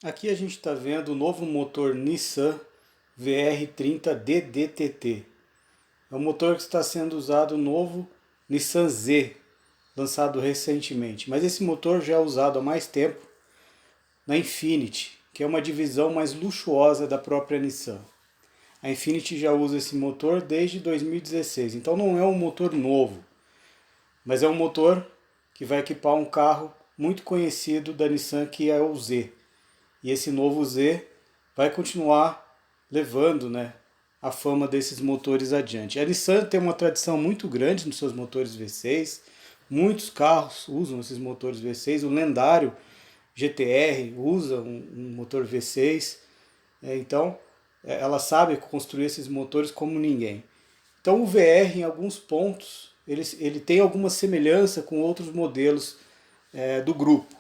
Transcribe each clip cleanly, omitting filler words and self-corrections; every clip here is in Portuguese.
Aqui a gente está vendo o novo motor Nissan VR30 DDTT. É um motor que está sendo usado no novo Nissan Z, lançado recentemente. Mas esse motor já é usado há mais tempo na Infiniti, que é uma divisão mais luxuosa da própria Nissan. A Infiniti já usa esse motor desde 2016, então não é um motor novo, mas é um motor que vai equipar um carro muito conhecido da Nissan, que é o Z. E esse novo Z vai continuar levando, né, a fama desses motores adiante. A Nissan tem uma tradição muito grande nos seus motores V6, muitos carros usam esses motores V6, o lendário GTR usa um motor V6, então ela sabe construir esses motores como ninguém. Então o VR, em alguns pontos, ele tem alguma semelhança com outros modelos do grupo,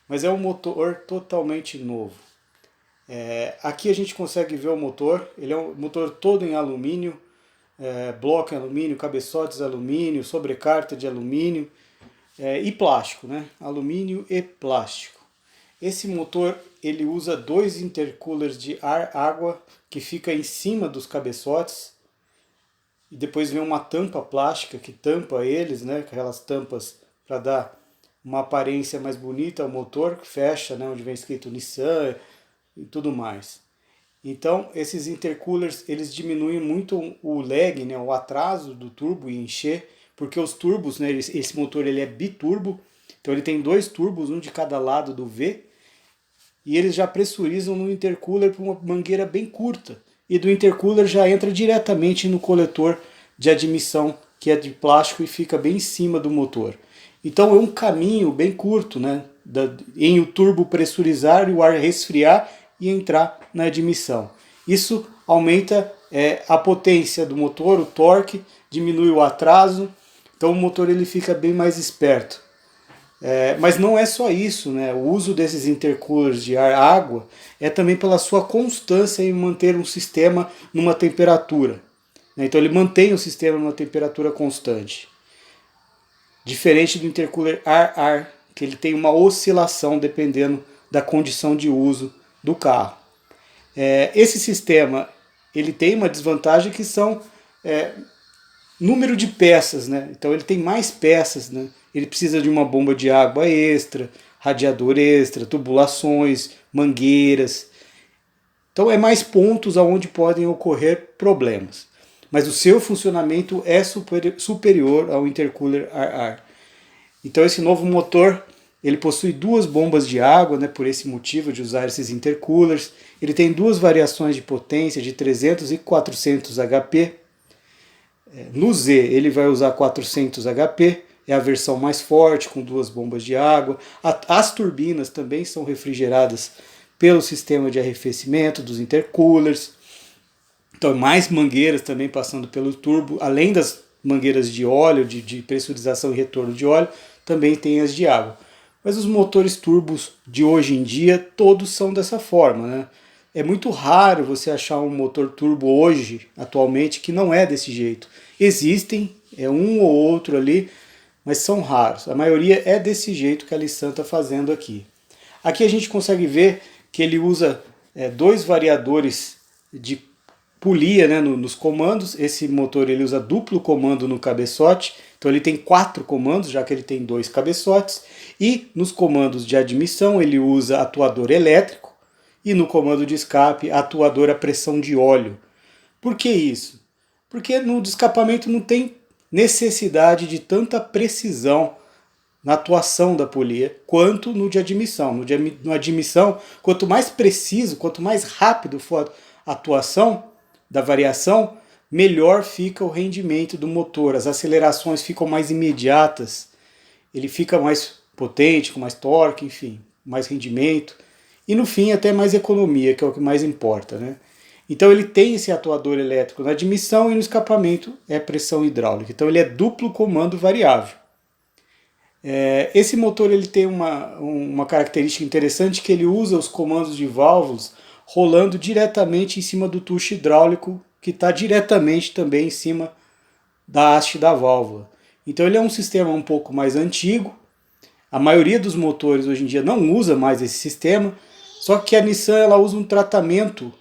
mas é um motor totalmente novo. Aqui a gente consegue ver o motor, ele é um motor todo em alumínio, bloco em alumínio, cabeçotes de alumínio, sobrecarta de alumínio e plástico, né? Alumínio e plástico. Esse motor ele usa dois intercoolers de ar-água que fica em cima dos cabeçotes e depois vem uma tampa plástica que tampa eles, né? Aquelas tampas para dar uma aparência mais bonita ao motor, que fecha, né? Onde vem escrito Nissan e tudo mais. Então, esses intercoolers, eles diminuem muito o lag, né, o atraso do turbo em encher, porque os turbos, né, esse motor ele é biturbo, então ele tem dois turbos, um de cada lado do V, e eles já pressurizam no intercooler por uma mangueira bem curta, e do intercooler já entra diretamente no coletor de admissão, que é de plástico e fica bem em cima do motor. Então é um caminho bem curto, né, em o turbo pressurizar e o ar resfriar e entrar na admissão. Isso aumenta a potência do motor, o torque, diminui o atraso, então o motor ele fica bem mais esperto. Mas não é só isso, né? O uso desses intercoolers de ar-água é também pela sua constância em manter um sistema numa temperatura, né? Então ele mantém o sistema numa temperatura constante. Diferente do intercooler ar-ar, que ele tem uma oscilação dependendo da condição de uso do carro. Esse sistema ele tem uma desvantagem que são número de peças, né? Então ele tem mais peças, né? Ele precisa de uma bomba de água extra, radiador extra, tubulações, mangueiras. Então é mais pontos aonde podem ocorrer problemas. Mas o seu funcionamento é superior ao intercooler ar-ar. Então esse novo motor ele possui duas bombas de água, né, por esse motivo de usar esses intercoolers. Ele tem duas variações de potência de 300 e 400 HP. No Z ele vai usar 400 HP, é a versão mais forte, com duas bombas de água. As turbinas também são refrigeradas pelo sistema de arrefecimento dos intercoolers. Então mais mangueiras também passando pelo turbo, além das mangueiras de óleo, de pressurização e retorno de óleo, também tem as de água. Mas os motores turbos de hoje em dia, todos são dessa forma, né? É muito raro você achar um motor turbo hoje, atualmente, que não é desse jeito. Existem, um ou outro ali, mas são raros. A maioria é desse jeito que a Nissan está fazendo aqui. Aqui a gente consegue ver que ele usa dois variadores de polia, né, nos comandos. Esse motor ele usa duplo comando no cabeçote, então ele tem 4 comandos, já que ele tem 2 cabeçotes. E nos comandos de admissão ele usa atuador elétrico e no comando de escape atuador a pressão de óleo. Por que isso? Porque no escapamento não tem necessidade de tanta precisão na atuação da polia quanto no de admissão. No admissão, quanto mais preciso, quanto mais rápido for a atuação da variação, melhor fica o rendimento do motor. As acelerações ficam mais imediatas, ele fica mais potente, com mais torque, enfim, mais rendimento. E no fim até mais economia, que é o que mais importa, né? Então ele tem esse atuador elétrico na admissão e no escapamento é pressão hidráulica. Então ele é duplo comando variável. Esse motor ele tem uma característica interessante, que ele usa os comandos de válvulas rolando diretamente em cima do tucho hidráulico, que está diretamente também em cima da haste da válvula. Então ele é um sistema um pouco mais antigo. A maioria dos motores hoje em dia não usa mais esse sistema, Só que a Nissan ela usa um tratamento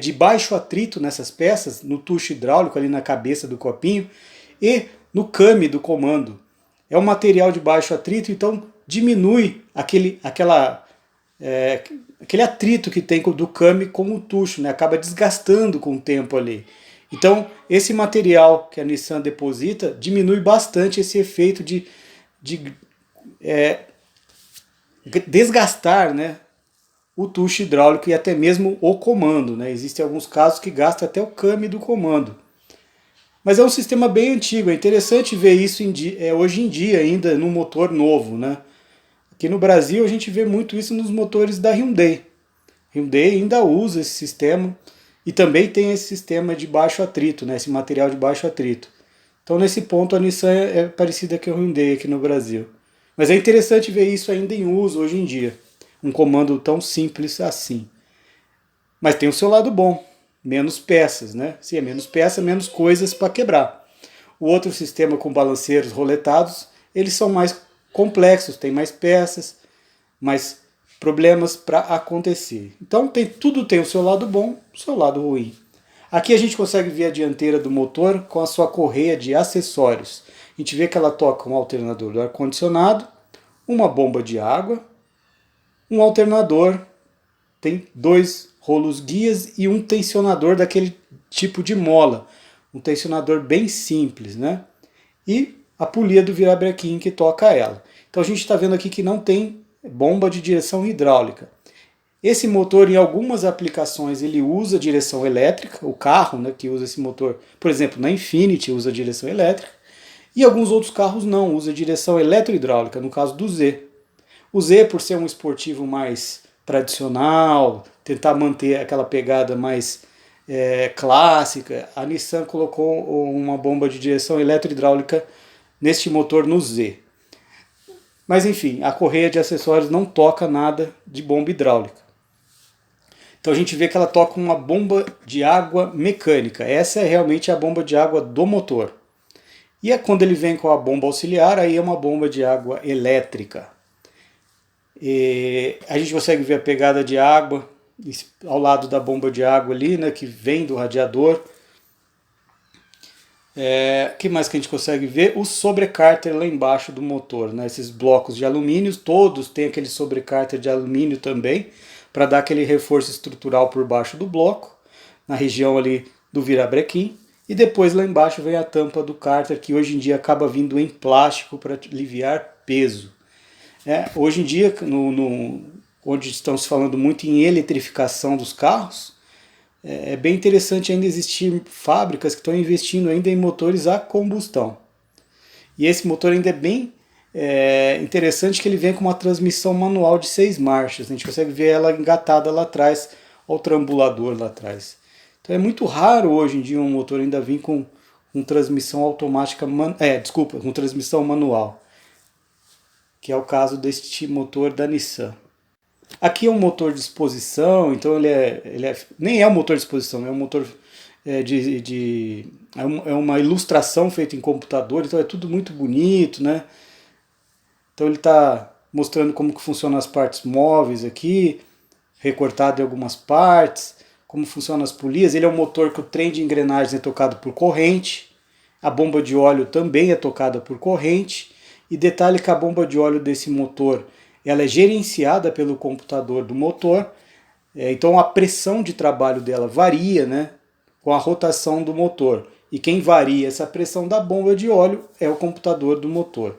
de baixo atrito nessas peças, no tucho hidráulico ali na cabeça do copinho e no came do comando. É um material de baixo atrito, então diminui aquele atrito que tem do came com o tucho, né? Acaba desgastando com o tempo ali. Então esse material que a Nissan deposita diminui bastante esse efeito de desgastar, né, o tucho hidráulico e até mesmo o comando, né? Existem alguns casos que gasta até o came do comando. Mas é um sistema bem antigo, é interessante ver isso hoje em dia ainda no motor novo, né? Aqui no Brasil a gente vê muito isso nos motores da Hyundai. Hyundai ainda usa esse sistema e também tem esse sistema de baixo atrito, né? Esse material de baixo atrito. Então nesse ponto a Nissan é parecida com a Hyundai aqui no Brasil. Mas é interessante ver isso ainda em uso hoje em dia. Um comando tão simples assim. Mas tem o seu lado bom, menos peças, né? Se é menos peça, menos coisas para quebrar. O outro sistema com balanceiros roletados, eles são mais complexos, tem mais peças, mais problemas para acontecer. Então tudo tem o seu lado bom, o seu lado ruim. Aqui a gente consegue ver a dianteira do motor com a sua correia de acessórios. A gente vê que ela toca um alternador do ar-condicionado, uma bomba de água, um alternador, tem 2 rolos guias e um tensionador daquele tipo de mola. Um tensionador bem simples, né? E a polia do virabrequim que toca ela. Então a gente está vendo aqui que não tem bomba de direção hidráulica. Esse motor, em algumas aplicações, ele usa direção elétrica, o carro, né, que usa esse motor, por exemplo, na Infiniti usa direção elétrica, e alguns outros carros não, usa direção eletrohidráulica, no caso do Z. O Z, por ser um esportivo mais tradicional, tentar manter aquela pegada mais clássica, a Nissan colocou uma bomba de direção eletrohidráulica neste motor no Z. Mas enfim, a correia de acessórios não toca nada de bomba hidráulica. Então a gente vê que ela toca uma bomba de água mecânica. Essa é realmente a bomba de água do motor. E quando ele vem com a bomba auxiliar, aí é uma bomba de água elétrica. E a gente consegue ver a pegada de água ao lado da bomba de água ali, né, que vem do radiador. Que mais que a gente consegue ver? O sobrecárter lá embaixo do motor, né? Esses blocos de alumínio, todos têm aquele sobrecárter de alumínio também, para dar aquele reforço estrutural por baixo do bloco, na região ali do virabrequim. E depois lá embaixo vem a tampa do cárter, que hoje em dia acaba vindo em plástico para aliviar peso. Hoje em dia, onde estamos falando muito em eletrificação dos carros, é bem interessante ainda existir fábricas que estão investindo ainda em motores a combustão. E esse motor ainda é bem interessante, que ele vem com uma transmissão manual de 6 marchas. A gente consegue ver ela engatada lá atrás, ao trambulador lá atrás. Então é muito raro hoje em dia um motor ainda vir com transmissão automática, com transmissão manual, que é o caso deste motor da Nissan. Aqui é um motor de exposição, então nem é um motor de exposição, é um motor é uma ilustração feita em computador, então é tudo muito bonito, né? Então ele está mostrando como que funcionam as partes móveis aqui, recortado em algumas partes, como funcionam as polias. Ele é um motor que o trem de engrenagens é tocado por corrente, a bomba de óleo também é tocada por corrente, e detalhe que a bomba de óleo desse motor ela é gerenciada pelo computador do motor, então a pressão de trabalho dela varia, né, com a rotação do motor. E quem varia essa pressão da bomba de óleo é o computador do motor.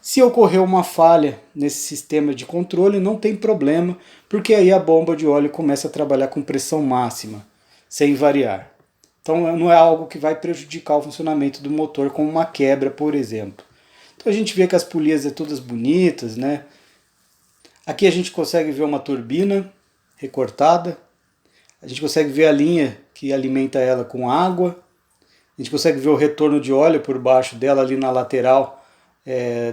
Se ocorrer uma falha nesse sistema de controle, não tem problema, porque aí a bomba de óleo começa a trabalhar com pressão máxima, sem variar. Então não é algo que vai prejudicar o funcionamento do motor, como uma quebra, por exemplo. Então a gente vê que as polias são todas bonitas, né? Aqui a gente consegue ver uma turbina recortada, a gente consegue ver a linha que alimenta ela com água, a gente consegue ver o retorno de óleo por baixo dela ali na lateral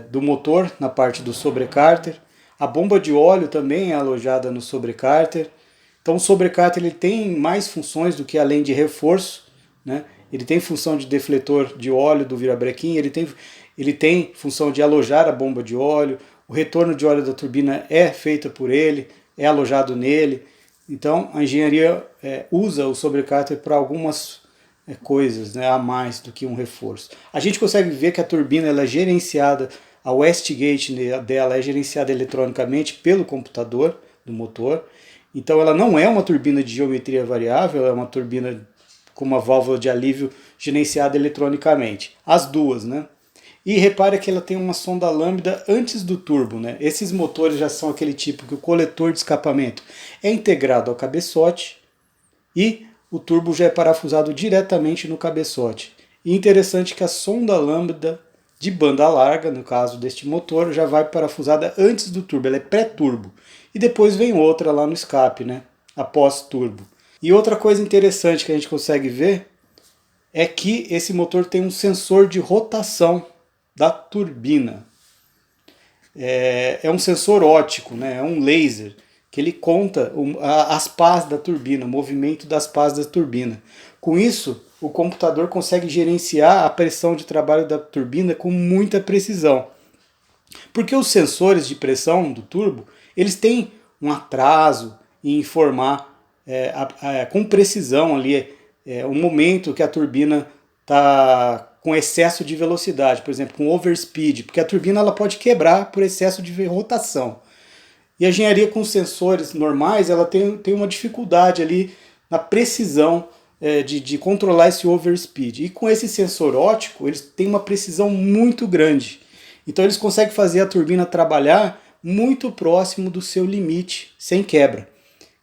do motor, na parte do sobrecárter. A bomba de óleo também é alojada no sobrecárter. Então o sobrecárter ele tem mais funções do que além de reforço, né? Ele tem função de defletor de óleo do virabrequim, ele tem função de alojar a bomba de óleo, o retorno de óleo da turbina é feito por ele, é alojado nele. Então a engenharia usa o sobrecárter para algumas coisas, né, a mais do que um reforço. A gente consegue ver que a turbina ela é gerenciada, a wastegate dela é gerenciada eletronicamente pelo computador do motor. Então ela não é uma turbina de geometria variável, é uma turbina com uma válvula de alívio gerenciada eletronicamente. As duas, né? E repare que ela tem uma sonda lambda antes do turbo, né? Esses motores já são aquele tipo que o coletor de escapamento é integrado ao cabeçote e o turbo já é parafusado diretamente no cabeçote. E interessante que a sonda lambda de banda larga, no caso deste motor, já vai parafusada antes do turbo, ela é pré-turbo. E depois vem outra lá no escape, né? Após turbo. E outra coisa interessante que a gente consegue ver é que esse motor tem um sensor de rotação da turbina. É um sensor óptico, né? É um laser, que ele conta as pás da turbina, o movimento das pás da turbina. Com isso, o computador consegue gerenciar a pressão de trabalho da turbina com muita precisão. Porque os sensores de pressão do turbo, eles têm um atraso em informar com precisão ali o momento que a turbina está com excesso de velocidade, por exemplo, com overspeed, porque a turbina ela pode quebrar por excesso de rotação. E a engenharia com sensores normais, ela tem uma dificuldade ali na precisão de controlar esse overspeed. E com esse sensor óptico, eles têm uma precisão muito grande. Então eles conseguem fazer a turbina trabalhar muito próximo do seu limite, sem quebra.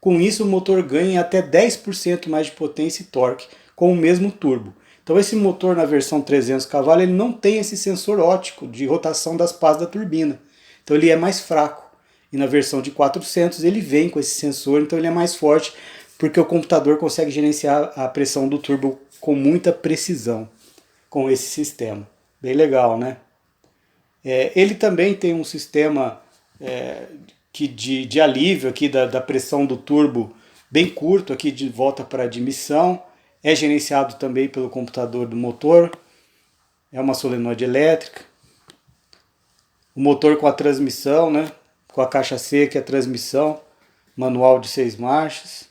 Com isso, o motor ganha até 10% mais de potência e torque com o mesmo turbo. Então esse motor na versão 300 cavalos ele não tem esse sensor óptico de rotação das pás da turbina. Então ele é mais fraco. E na versão de 400 ele vem com esse sensor, então ele é mais forte, porque o computador consegue gerenciar a pressão do turbo com muita precisão com esse sistema. Bem legal, né? Ele também tem um sistema de alívio aqui da pressão do turbo bem curto, aqui de volta para admissão. É gerenciado também pelo computador do motor. É uma solenoide elétrica. O motor com a transmissão, né? Com a caixa C, que é a transmissão, manual de 6 marchas.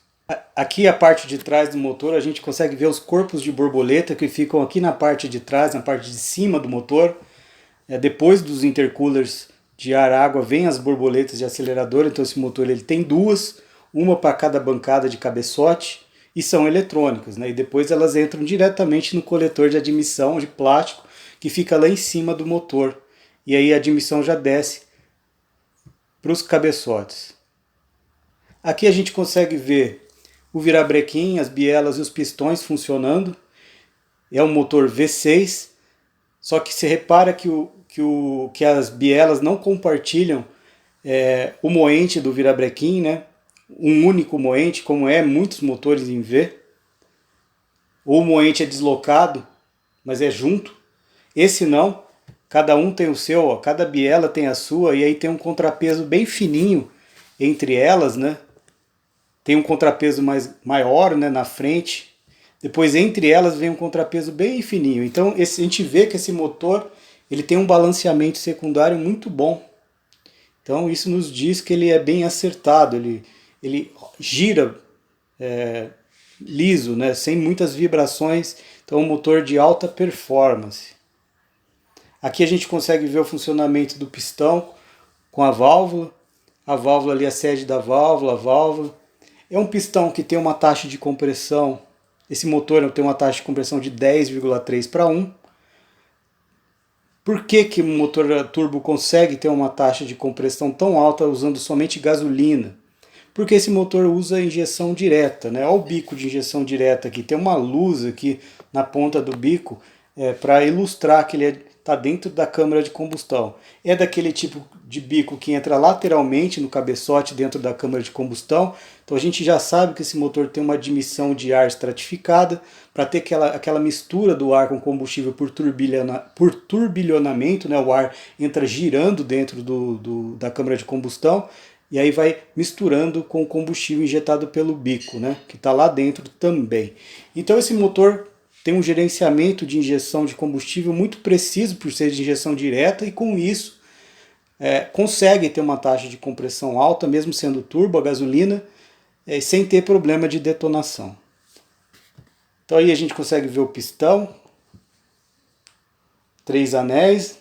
Aqui a parte de trás do motor a gente consegue ver os corpos de borboleta que ficam aqui na parte de trás, na parte de cima do motor. Depois dos intercoolers de ar-água vem as borboletas de acelerador, então esse motor ele tem duas, uma para cada bancada de cabeçote e são eletrônicas, né? E depois elas entram diretamente no coletor de admissão de plástico que fica lá em cima do motor. E aí a admissão já desce para os cabeçotes. Aqui a gente consegue ver o virabrequim, as bielas e os pistões funcionando. É um motor V6, só que se repara que as bielas não compartilham o moente do virabrequim, né? Um único moente, como muitos motores em V. Ou o moente é deslocado, mas é junto. Esse não, cada um tem o seu, ó, cada biela tem a sua, e aí tem um contrapeso bem fininho entre elas, né? Tem um contrapeso maior, né, na frente. Depois entre elas vem um contrapeso bem fininho. Então a gente vê que esse motor ele tem um balanceamento secundário muito bom. Então isso nos diz que ele é bem acertado, ele gira liso, né, sem muitas vibrações. Então é um motor de alta performance. Aqui a gente consegue ver o funcionamento do pistão com a válvula ali é a sede da válvula, a válvula. É um pistão que tem uma taxa de compressão, esse motor tem uma taxa de compressão de 10,3 para 1. Por que o motor turbo consegue ter uma taxa de compressão tão alta usando somente gasolina? Porque esse motor usa injeção direta, né? Olha o bico de injeção direta aqui, tem uma luz aqui na ponta do bico para ilustrar que ele está dentro da câmara de combustão. É daquele tipo de bico que entra lateralmente no cabeçote dentro da câmara de combustão. Então a gente já sabe que esse motor tem uma admissão de ar estratificada para ter aquela mistura do ar com combustível por turbilhonamento, né? O ar entra girando dentro da câmara de combustão e aí vai misturando com o combustível injetado pelo bico, né? Que está lá dentro também. Então esse motor tem um gerenciamento de injeção de combustível muito preciso por ser de injeção direta e com isso consegue ter uma taxa de compressão alta, mesmo sendo turbo a gasolina, sem ter problema de detonação. Então aí a gente consegue ver o pistão, 3 anéis,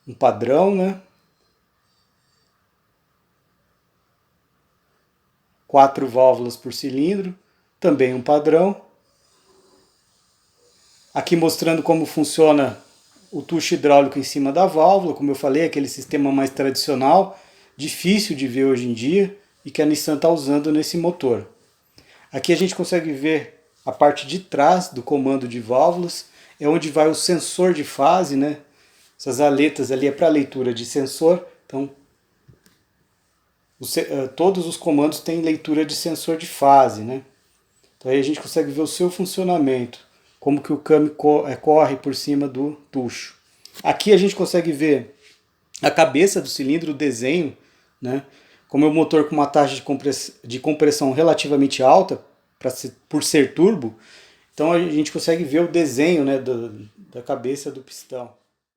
um padrão, né? 4 válvulas por cilindro, também um padrão. Aqui mostrando como funciona o tucho hidráulico em cima da válvula, como eu falei, aquele sistema mais tradicional, difícil de ver hoje em dia e que a Nissan está usando nesse motor. Aqui a gente consegue ver a parte de trás do comando de válvulas, é onde vai o sensor de fase, né? Essas aletas ali é para leitura de sensor, então todos os comandos têm leitura de sensor de fase, né? Então aí a gente consegue ver o seu funcionamento, como que o câmbio corre por cima do tucho. Aqui a gente consegue ver a cabeça do cilindro, o desenho, né? Como é um motor com uma taxa de compressão relativamente alta, por ser turbo, então a gente consegue ver o desenho, né, da cabeça do pistão.